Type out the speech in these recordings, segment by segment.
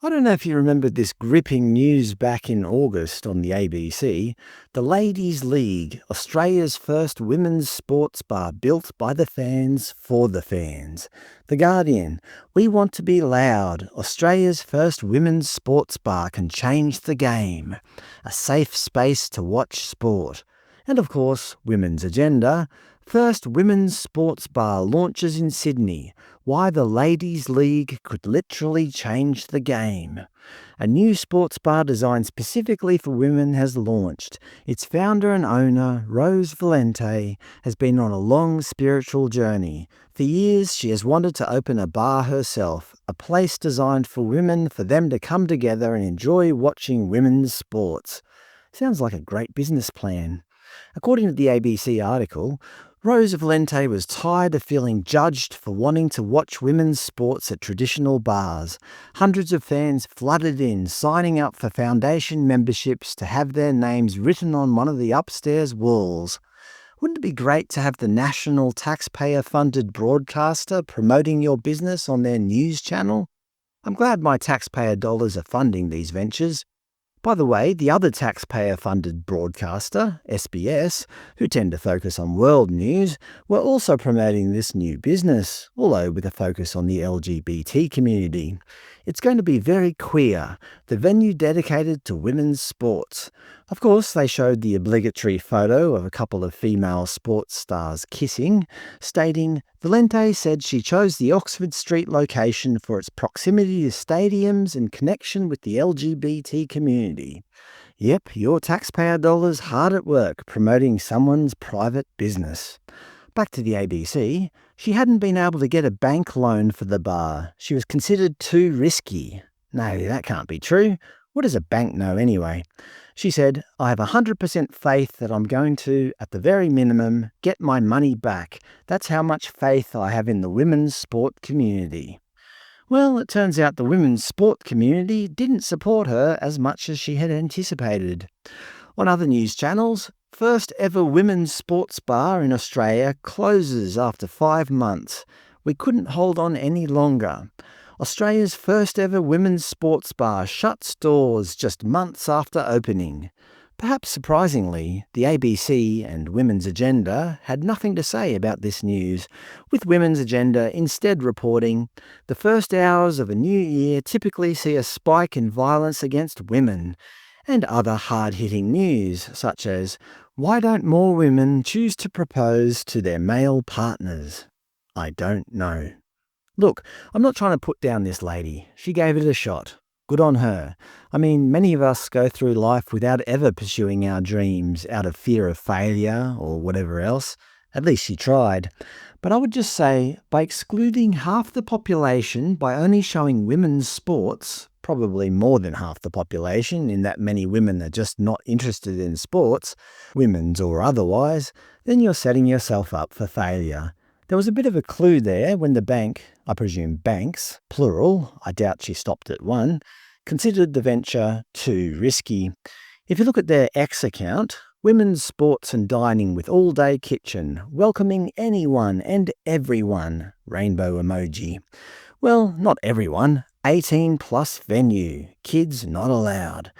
I don't know if you remember this gripping news back in August on the ABC. The Ladies League, Australia's first women's sports bar built by the fans for the fans. The Guardian, we want to be loud. Australia's first women's sports bar can change the game. A safe space to watch sport. And of course, Women's Agenda. First women's sports bar launches in Sydney. Why the Ladies League could literally change the game. A new sports bar designed specifically for women has launched. Its founder and owner, Rose Valente, has been on a long spiritual journey. For years, she has wanted to open a bar herself, a place designed for women, for them to come together and enjoy watching women's sports. Sounds like a great business plan. According to the ABC article, Rose Valente was tired of feeling judged for wanting to watch women's sports at traditional bars. Hundreds of fans flooded in, signing up for foundation memberships to have their names written on one of the upstairs walls. Wouldn't it be great to have the national taxpayer-funded broadcaster promoting your business on their news channel? I'm glad my taxpayer dollars are funding these ventures. By the way, the other taxpayer-funded broadcaster, SBS, who tend to focus on world news, were also promoting this new business, although with a focus on the LGBT community. It's going to be very queer, the venue dedicated to women's sports. Of course, they showed the obligatory photo of a couple of female sports stars kissing, stating, Valente said she chose the Oxford Street location for its proximity to stadiums and connection with the LGBT community. Yep, your taxpayer dollars hard at work promoting someone's private business. Back to the ABC, she hadn't been able to get a bank loan for the bar. She was considered too risky. No, that can't be true. What does a bank know anyway? She said, I have 100% faith that I'm going to, at the very minimum, get my money back. That's how much faith I have in the women's sport community. Well, it turns out the women's sport community didn't support her as much as she had anticipated. On other news channels, first ever women's sports bar in Australia closes after 5 months. We couldn't hold on any longer. Australia's first ever women's sports bar shuts doors just months after opening. Perhaps surprisingly, the ABC and Women's Agenda had nothing to say about this news, with Women's Agenda instead reporting, the first hours of a new year typically see a spike in violence against women, and other hard-hitting news, such as, why don't more women choose to propose to their male partners? I don't know. Look, I'm not trying to put down this lady. She gave it a shot. Good on her. I mean, many of us go through life without ever pursuing our dreams out of fear of failure or whatever else. At least she tried. But I would just say, by excluding half the population by only showing women's sports, probably more than half the population in that many women are just not interested in sports, women's or otherwise, then you're setting yourself up for failure. There was a bit of a clue there when the bank, I presume banks, plural, I doubt she stopped at one, considered the venture too risky. If you look at their X account, women's sports and dining with all-day kitchen, welcoming anyone and everyone, rainbow emoji. Well, not everyone, 18 plus venue, kids not allowed.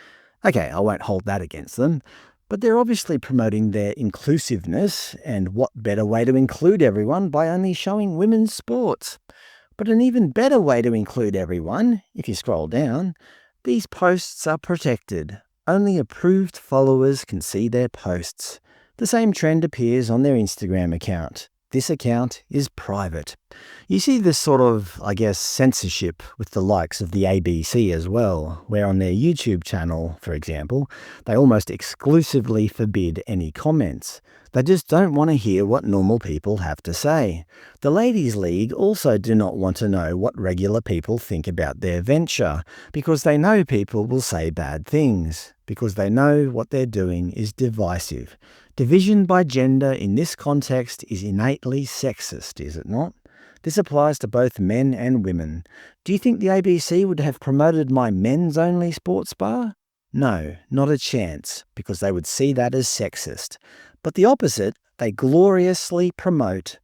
Okay, I won't hold that against them. But they're obviously promoting their inclusiveness, and what better way to include everyone by only showing women's sports? But an even better way to include everyone, if you scroll down, these posts are protected. Only approved followers can see their posts. The same trend appears on their Instagram account. This account is private. You see this sort of, censorship with the likes of the ABC as well, where on their YouTube channel, for example, they almost exclusively forbid any comments. They just don't want to hear what normal people have to say. The Ladies League also do not want to know what regular people think about their venture, because they know people will say bad things, because they know what they're doing is divisive. Division by gender in this context is innately sexist, is it not? This applies to both men and women. Do you think the ABC would have promoted my men's-only sports bar? No, not a chance, because they would see that as sexist. But the opposite, they gloriously promote.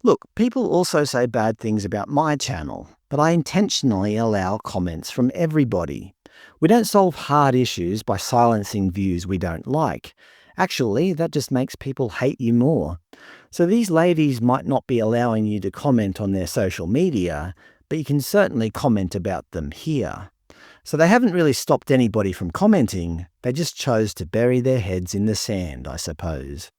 Look, people also say bad things about my channel. but I intentionally allow comments from everybody. We don't solve hard issues by silencing views we don't like. Actually, that just makes people hate you more. So these ladies might not be allowing you to comment on their social media, but you can certainly comment about them here. So they haven't really stopped anybody from commenting, they just chose to bury their heads in the sand, I suppose.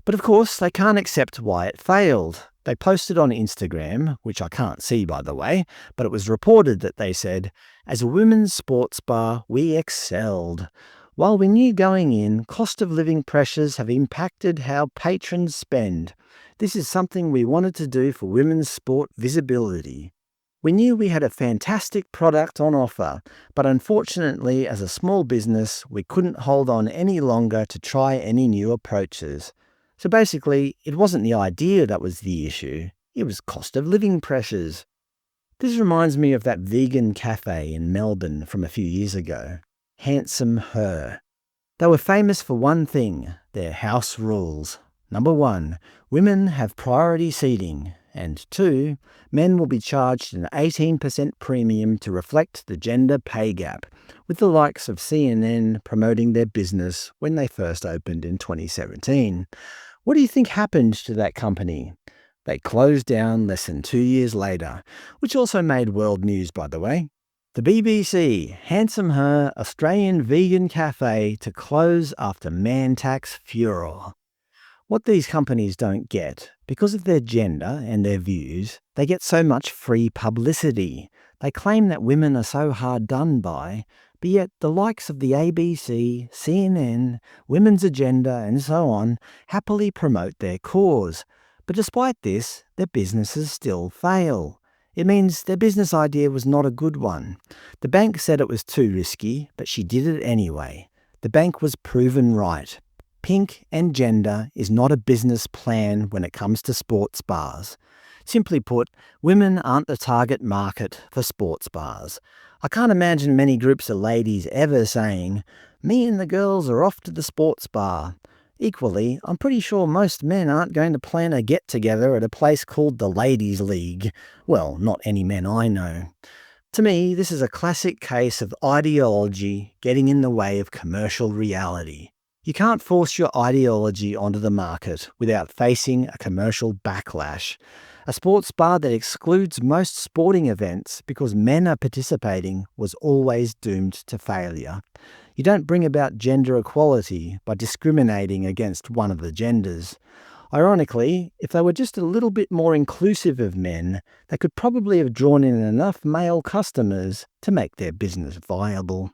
But of course, they can't accept why it failed. They posted on Instagram, which I can't see by the way, but it was reported that they said, "As a women's sports bar, we excelled. While we knew going in, cost of living pressures have impacted how patrons spend. This is something we wanted to do for women's sport visibility. We knew we had a fantastic product on offer, but unfortunately as a small business, we couldn't hold on any longer to try any new approaches." So basically, it wasn't the idea that was the issue, it was cost of living pressures. This reminds me of that vegan cafe in Melbourne from a few years ago. Handsome Her. They were famous for one thing, their house rules. Number 1, women have priority seating. And 2, men will be charged an 18% premium to reflect the gender pay gap, with the likes of CNN promoting their business when they first opened in 2017. What do you think happened to that company? They closed down less than 2 years later, which also made world news, by the way. The BBC, Handsome Her, Australian vegan cafe to close after man tax furor. What these companies don't get, because of their gender and their views, they get so much free publicity. They claim that women are so hard done by, but yet the likes of the ABC, CNN, Women's Agenda and so on happily promote their cause. But despite this, their businesses still fail. It means their business idea was not a good one. The bank said it was too risky, but she did it anyway. The bank was proven right. Pink and gender is not a business plan when it comes to sports bars. Simply put, women aren't the target market for sports bars. I can't imagine many groups of ladies ever saying, "Me and the girls are off to the sports bar." Equally, I'm pretty sure most men aren't going to plan a get-together at a place called the Ladies' League. Well, not any men I know. To me, this is a classic case of ideology getting in the way of commercial reality. You can't force your ideology onto the market without facing a commercial backlash. A sports bar that excludes most sporting events because men are participating was always doomed to failure. You don't bring about gender equality by discriminating against one of the genders. Ironically, if they were just a little bit more inclusive of men, they could probably have drawn in enough male customers to make their business viable.